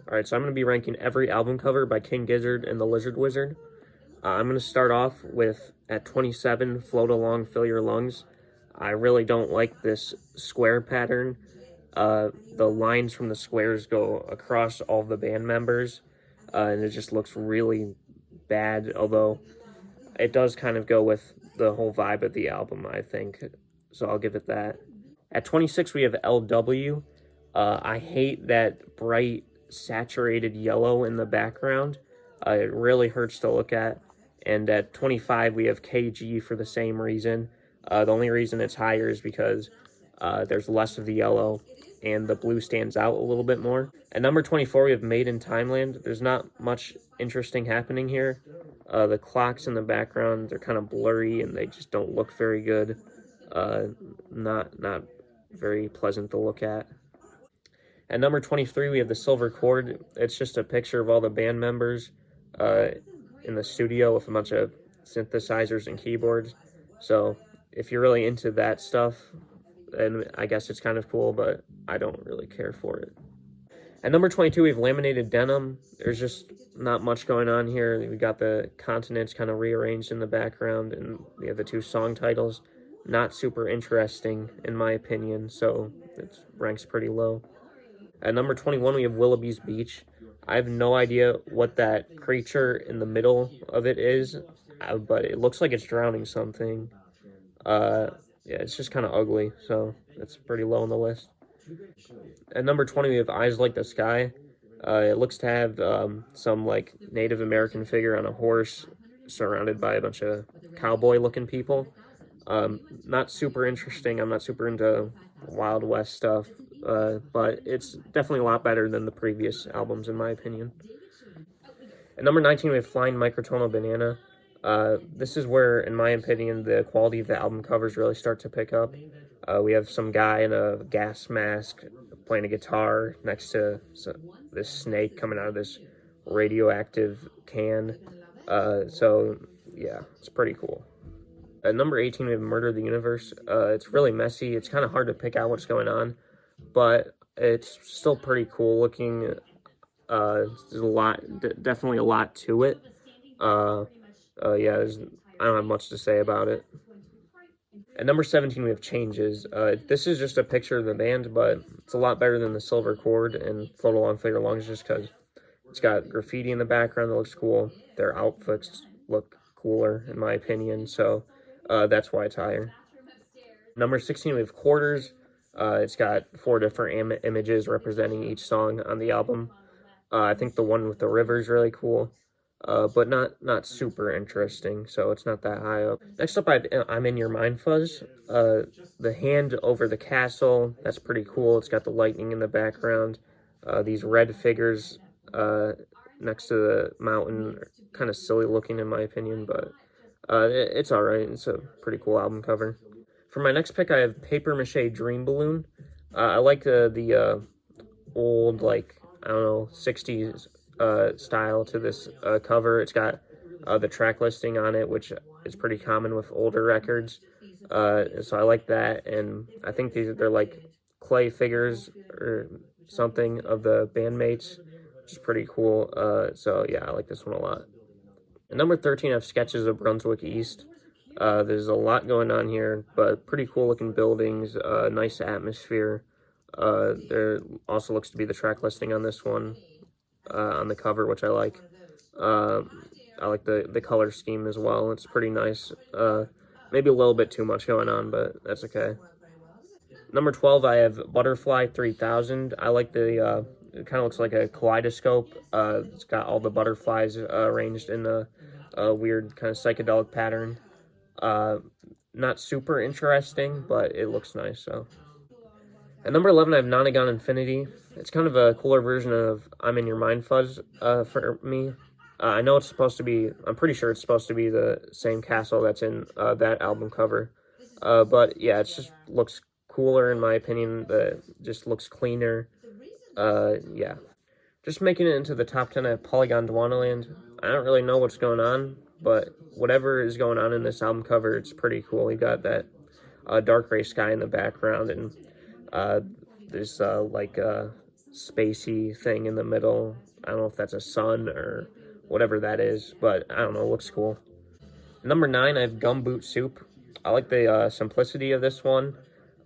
Alright, so I'm going to be ranking every album cover by King Gizzard and the Lizard Wizard. I'm going to start off with, at 27, Float Along, Fill Your Lungs. I really don't like this square pattern. The lines from the squares go across all the band members, and it just looks really bad, although it does kind of go with the whole vibe of the album, I think. So I'll give it that. At 26, we have LW. I hate that bright, saturated yellow in the background. It really hurts to look at. And at 25, we have KG for the same reason. The only reason it's higher is because there's less of the yellow and the blue stands out a little bit more. At number 24, we have Made in Timeland. There's not much interesting happening here. The clocks in the background, they're kind of blurry and they just don't look very good. Not very pleasant to look at. At number 23, we have The Silver Chord. It's just a picture of all the band members in the studio with a bunch of synthesizers and keyboards. So if you're really into that stuff, then I guess it's kind of cool, but I don't really care for it. At number 22, we have Laminated Denim. There's just not much going on here. We got the continents kind of rearranged in the background, and we have the two song titles. Not super interesting, in my opinion, so it ranks pretty low. At number 21, we have Willoughby's Beach. I have no idea what that creature in the middle of it is, but it looks like it's drowning something. Yeah, it's just kind of ugly, so it's pretty low on the list. At number 20, we have Eyes Like the Sky. It looks to have some like Native American figure on a horse surrounded by a bunch of cowboy-looking people. Not super interesting. I'm not super into Wild West stuff, but it's definitely a lot better than the previous albums, in my opinion. At number 19, we have Flying Microtonal Banana. This is where, in my opinion, the quality of the album covers really start to pick up. We have some guy in a gas mask playing a guitar next to this snake coming out of this radioactive can. So, yeah, it's pretty cool. At number 18, we have Murder the Universe. It's really messy. It's kind of hard to pick out what's going on, but it's still pretty cool looking. There's a lot, definitely a lot to it. Yeah, I don't have much to say about it. At number 17, we have Changes. This is just a picture of the band, but it's a lot better than The Silver Chord and Float Along, Fill Your Lungs, just because it's got graffiti in the background that looks cool. Their outfits look cooler, in my opinion, so that's why it's higher. Number 16, we have Quarters. It's got 4 different images representing each song on the album. I think the one with the river is really cool, but not super interesting, so it's not that high up. Next up, I'm In Your Mind Fuzz. The hand over the castle, that's pretty cool. It's got the lightning in the background. These red figures next to the mountain are kind of silly looking, in my opinion, but it's alright. It's a pretty cool album cover. For my next pick, I have Paper Mache Dream Balloon. I like the old, like, I don't know, 60s style to this cover. It's got the track listing on it, which is pretty common with older records. So I like that, and I think they're like clay figures or something of the bandmates, which is pretty cool. So yeah, I like this one a lot. At number 13, I have Sketches of Brunswick East. There's a lot going on here, but pretty cool looking buildings, nice atmosphere. There also looks to be the track listing on this one, on the cover, which I like. I like the color scheme as well. It's pretty nice. Maybe a little bit too much going on, but that's okay. Number 12, I have Butterfly 3000. I like it kind of looks like a kaleidoscope. It's got all the butterflies arranged in a weird kind of psychedelic pattern. Not super interesting, but it looks nice, so. At number 11, I have Nonagon Infinity. It's kind of a cooler version of I'm In Your Mind Fuzz for me. I know it's supposed to be, I'm pretty sure it's supposed to be the same castle that's in that album cover. But yeah, it just looks cooler, in my opinion. It just looks cleaner. Yeah. Just making it into the top 10 at Polygon Dwanaland. I don't really know what's going on, but whatever is going on in this album cover, it's pretty cool. You got that dark gray sky in the background, and there's like spacey thing in the middle. I don't know if that's a sun or whatever that is, but I don't know, it looks cool. Number 9, I have Gumboot Soup. I like the simplicity of this one.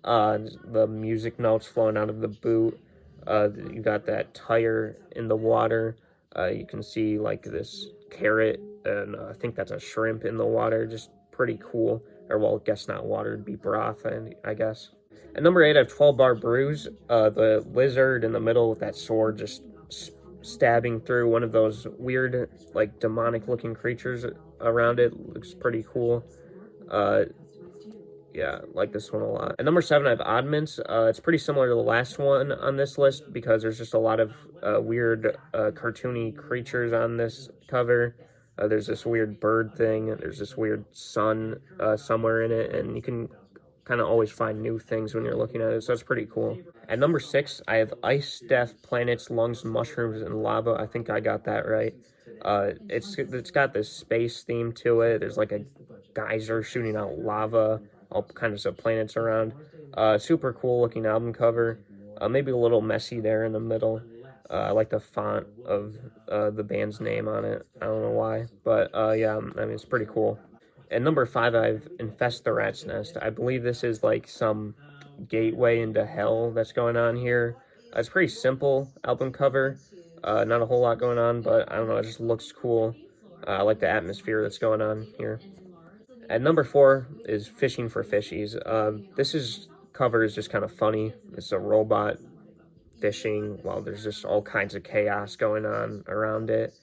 The music notes flowing out of the boot. You got that tire in the water. You can see like this carrot, and I think that's a shrimp in the water. Just pretty cool. Or well, I guess not water, it'd be broth, I guess. At number 8, I have 12 Bar Brews. The lizard in the middle with that sword just stabbing through one of those weird, like demonic looking creatures around it. Looks pretty cool. Uh, yeah, like this one a lot. At number 7, I have Oddments. It's pretty similar to the last one on this list because there's just a lot of weird, cartoony creatures on this cover. There's this weird bird thing. There's this weird sun somewhere in it, and you can kind of always find new things when you're looking at it, so that's pretty cool. At number 6, I have Ice, Death, Planets, Lungs, Mushrooms, and Lava. I think I got that right. It's got this space theme to it. There's like a geyser shooting out lava, all kinds of planets around. Super cool looking album cover. Maybe a little messy there in the middle. I like the font of the band's name on it. I don't know why, but yeah, I mean, it's pretty cool. At number 5, I've Infest the Rat's Nest. I believe this is like some gateway into hell that's going on here. It's pretty simple album cover. Not a whole lot going on, but I don't know, it just looks cool. I like the atmosphere that's going on here. At number 4 is Fishing for Fishies. This cover is just kind of funny. It's a robot fishing while there's just all kinds of chaos going on around it.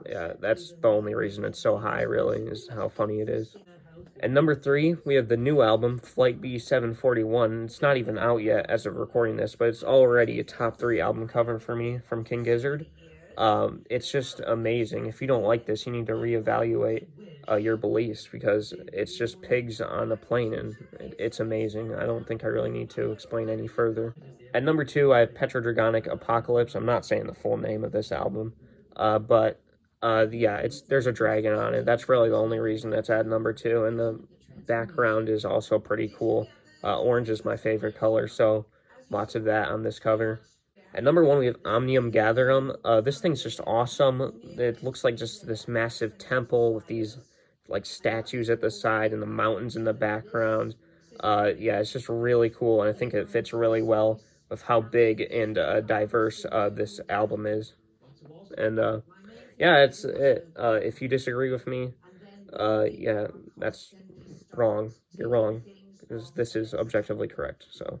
Yeah, that's the only reason it's so high, really, is how funny it is. At number 3, we have the new album, Flight B741. It's not even out yet as of recording this, but it's already a top 3 album cover for me from King Gizzard. It's just amazing. If you don't like this, you need to reevaluate your beliefs because it's just pigs on a plane, and it's amazing. I don't think I really need to explain any further. At number 2, I have Petrodragonic Apocalypse. I'm not saying the full name of this album, but yeah, there's a dragon on it. That's really the only reason that's at number 2, and the background is also pretty cool. Orange is my favorite color, so lots of that on this cover. At number 1, we have Omnium Gatherum. This thing's just awesome. It looks like just this massive temple with these like statues at the side and the mountains in the background. Yeah, it's just really cool, and I think it fits really well with how big and diverse this album is. And yeah, it's it. If you disagree with me, yeah, that's wrong. You're wrong, because this is objectively correct. So.